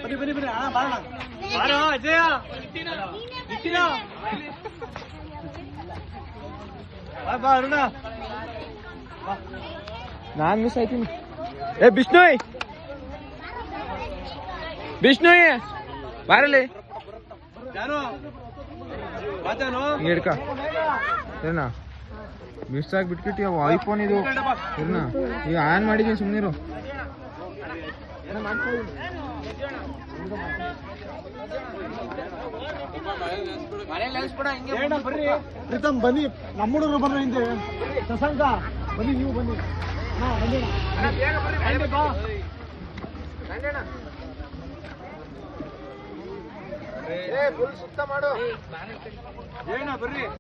ಬನ್ನಿ ಬನ್ನಿ ಬನ್ನಿ ಅಣ್ಣ ಬಾರಣ ಬಾರೋ ಅಜಯ ಬಾ ಅರುಣ ನಾನ್ ಮಿಸ್ ಆಯ್ತೀನಿ. ಏ ಬಿಷ್ಣೋಯ್ ಬಿಷ್ಣೋಯ್ ಬಾರಲ್ಲಿ ಜಾನು ಬಾ ಜಾನು ಹಿಡ್ಕ ಏನಾ ಮಿಸ್ ಆಗಿಬಿಟ್ಕಿಟ್ಟಿ ಅವು ಐಫೋನ್ ಇದು ಏನ ಈಗ ಆನ್ ಮಾಡಿದ್ದೀನಿ ಸುಮ್ಮನಿರು. ಬರ್ರಿ ಪ್ರೀತಮ್ ಬನ್ನಿ, ನಮ್ಮ ಹುಡುಗರು ಬರ್ರಿ ಹಿಂದೆ. ಶಶಾಂಕ ಬನ್ನಿ, ನೀವು ಬನ್ನಿ. ಸುತ್ತ ಮಾಡು ಬರ್ರಿ.